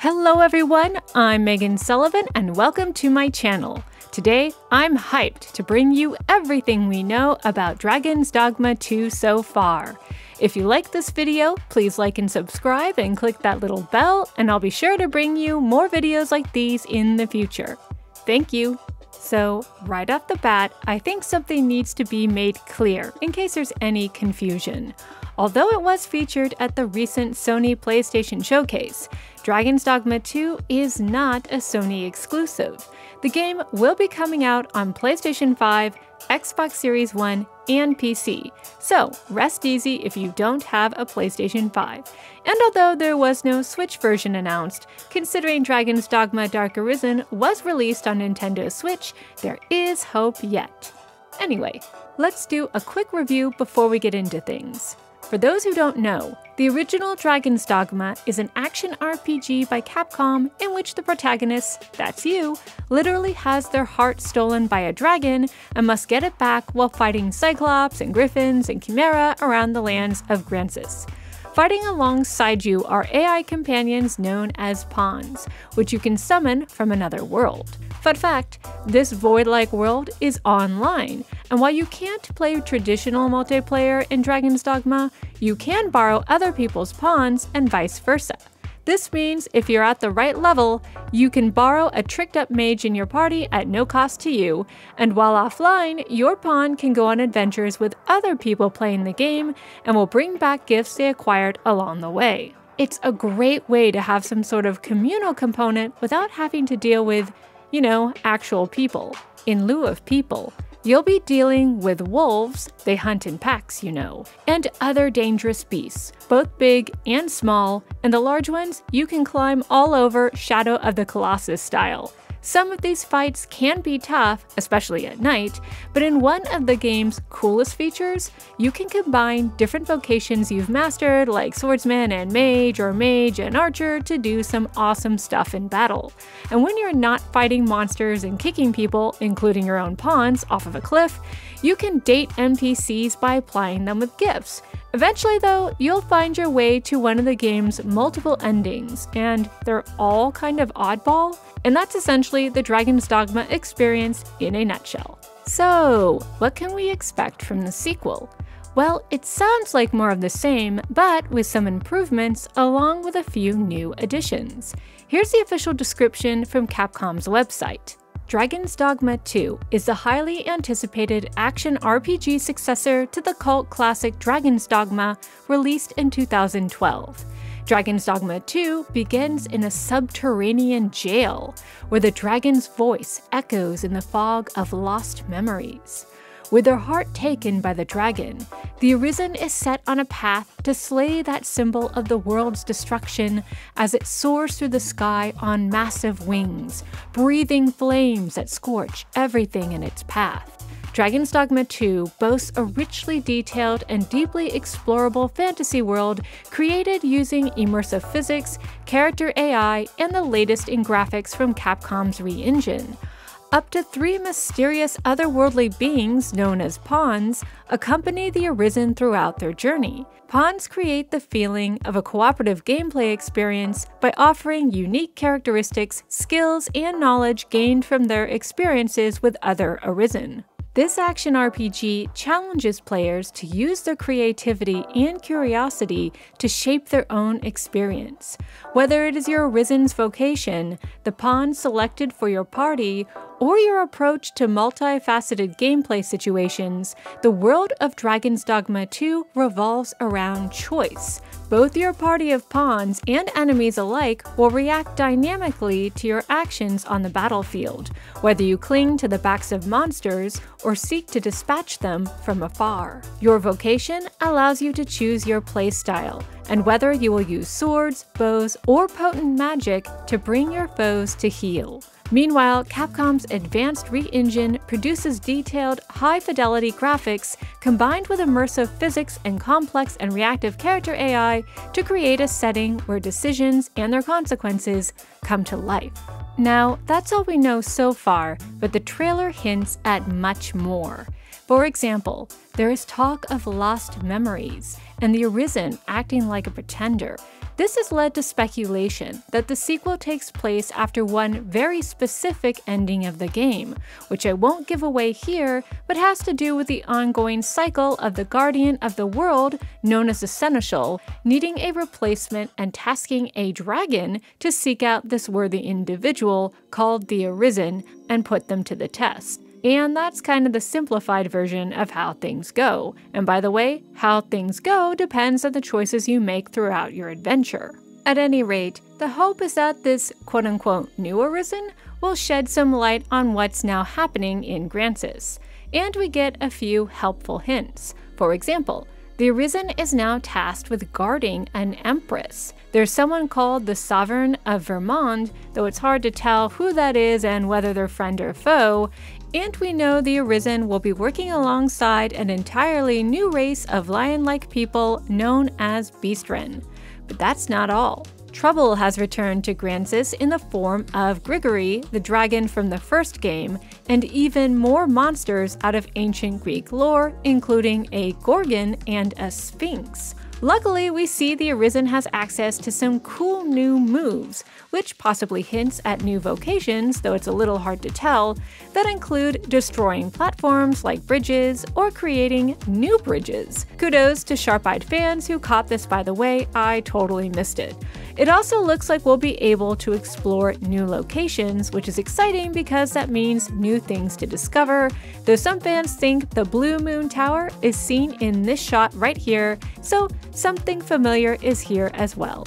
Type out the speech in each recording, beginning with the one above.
Hello everyone, I'm Megan Sullivan and welcome to my channel. Today, I'm hyped to bring you everything we know about Dragon's Dogma 2 so far. If you like this video, please like and subscribe and click that little bell, and I'll be sure to bring you more videos like these in the future. Thank you. So, right off the bat, I think something needs to be made clear in case there's any confusion. Although it was featured at the recent Sony PlayStation Showcase, Dragon's Dogma 2 is not a Sony exclusive. The game will be coming out on PlayStation 5, Xbox Series 1, and PC, so rest easy if you don't have a PlayStation 5. And although there was no Switch version announced, considering Dragon's Dogma Dark Arisen was released on Nintendo Switch, there is hope yet. Anyway, let's do a quick review before we get into things. For those who don't know, the original Dragon's Dogma is an action RPG by Capcom in which the protagonist, that's you, literally has their heart stolen by a dragon and must get it back while fighting Cyclops and Griffins and Chimera around the lands of Grancis. Fighting alongside you are AI companions known as pawns, which you can summon from another world. Fun fact, this void-like world is online, and while you can't play traditional multiplayer in Dragon's Dogma, you can borrow other people's pawns and vice versa. This means if you're at the right level, you can borrow a tricked-up mage in your party at no cost to you, and while offline, your pawn can go on adventures with other people playing the game and will bring back gifts they acquired along the way. It's a great way to have some sort of communal component without having to deal with, actual people. In lieu of people, you'll be dealing with wolves, they hunt in packs, and other dangerous beasts, both big and small, and the large ones you can climb all over Shadow of the Colossus style. Some of these fights can be tough, especially at night, but in one of the game's coolest features, you can combine different vocations you've mastered, like swordsman and mage, or mage and archer, to do some awesome stuff in battle. And when you're not fighting monsters and kicking people, including your own pawns, off of a cliff, you can date NPCs by applying them with gifts. Eventually though, you'll find your way to one of the game's multiple endings, and they're all kind of oddball, and that's essentially the Dragon's Dogma experience in a nutshell. So, what can we expect from the sequel? Well, it sounds like more of the same, but with some improvements along with a few new additions. Here's the official description from Capcom's website. Dragon's Dogma 2 is the highly anticipated action RPG successor to the cult classic Dragon's Dogma, released in 2012. Dragon's Dogma 2 begins in a subterranean jail, where the dragon's voice echoes in the fog of lost memories. With their heart taken by the dragon, the Arisen is set on a path to slay that symbol of the world's destruction as it soars through the sky on massive wings, breathing flames that scorch everything in its path. Dragon's Dogma 2 boasts a richly detailed and deeply explorable fantasy world created using immersive physics, character AI, and the latest in graphics from Capcom's Re-Engine. Up to 3 mysterious otherworldly beings, known as pawns, accompany the Arisen throughout their journey. Pawns create the feeling of a cooperative gameplay experience by offering unique characteristics, skills, and knowledge gained from their experiences with other Arisen. This action RPG challenges players to use their creativity and curiosity to shape their own experience. Whether it is your Arisen's vocation, the pawn selected for your party, or your approach to multifaceted gameplay situations, the world of Dragon's Dogma 2 revolves around choice. Both your party of pawns and enemies alike will react dynamically to your actions on the battlefield, whether you cling to the backs of monsters or seek to dispatch them from afar. Your vocation allows you to choose your playstyle, and whether you will use swords, bows, or potent magic to bring your foes to heel. Meanwhile, Capcom's advanced Re-Engine produces detailed, high-fidelity graphics combined with immersive physics and complex and reactive character AI to create a setting where decisions and their consequences come to life. Now, that's all we know so far, but the trailer hints at much more. For example, there is talk of lost memories, and the Arisen acting like a pretender. This has led to speculation that the sequel takes place after one very specific ending of the game, which I won't give away here, but has to do with the ongoing cycle of the Guardian of the World, known as the Seneschal, needing a replacement and tasking a dragon to seek out this worthy individual called the Arisen and put them to the test. And that's kind of the simplified version of how things go. And by the way, how things go depends on the choices you make throughout your adventure. At any rate, the hope is that this quote-unquote new Arisen will shed some light on what's now happening in Gransys. And we get a few helpful hints. For example, the Arisen is now tasked with guarding an empress. There's someone called the Sovereign of Vermont, though it's hard to tell who that is and whether they're friend or foe, and we know the Arisen will be working alongside an entirely new race of lion-like people known as beastren. But that's not all. Trouble has returned to Gransys in the form of Grigory, the dragon from the first game, and even more monsters out of ancient Greek lore, including a Gorgon and a Sphinx. Luckily, we see the Arisen has access to some cool new moves, which possibly hints at new vocations, though it's a little hard to tell, that include destroying platforms like bridges or creating new bridges. Kudos to sharp-eyed fans who caught this, by the way. I totally missed it. It also looks like we'll be able to explore new locations, which is exciting because that means new things to discover, though some fans think the Bluemoon Tower is seen in this shot right here, so something familiar is here as well.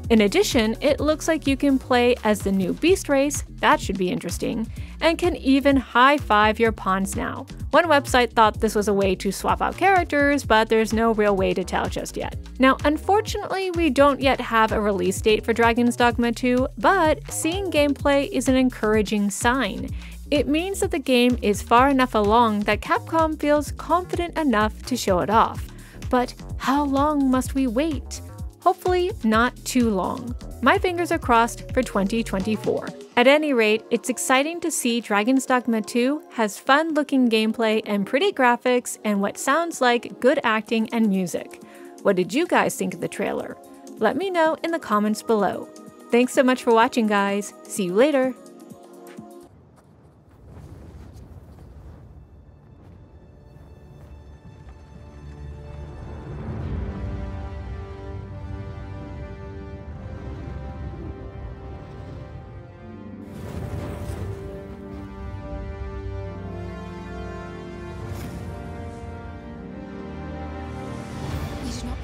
In addition, it looks like you can play as the new beast race, that should be interesting, and can even high-five your pawns now. One website thought this was a way to swap out characters, but there's no real way to tell just yet. Now, unfortunately, we don't yet have a release date for Dragon's Dogma 2, but seeing gameplay is an encouraging sign. It means that the game is far enough along that Capcom feels confident enough to show it off. But how long must we wait? Hopefully not too long. My fingers are crossed for 2024. At any rate, it's exciting to see Dragon's Dogma 2 has fun-looking gameplay and pretty graphics and what sounds like good acting and music. What did you guys think of the trailer? Let me know in the comments below. Thanks so much for watching, guys. See you later.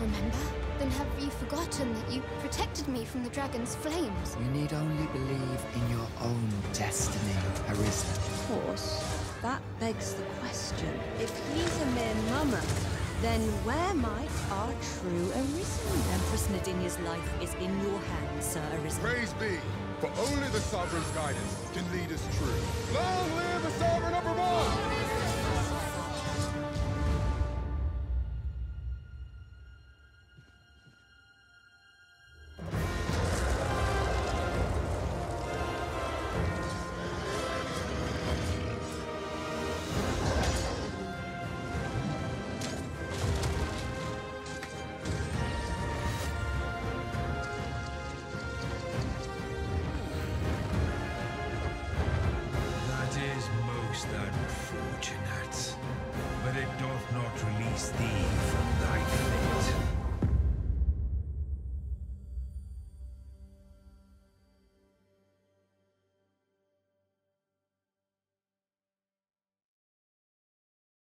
Remember? Then have you forgotten that you protected me from the dragon's flames? You need only believe in your own destiny, Arekkz. Of course. That begs the question. If he's a mere mummer, then where might our true Arisen? Empress Nadinia's life is in your hands, Sir Arisen. Praise be, for only the Sovereign's guidance can lead us true. Long live the Sovereign of Vermont!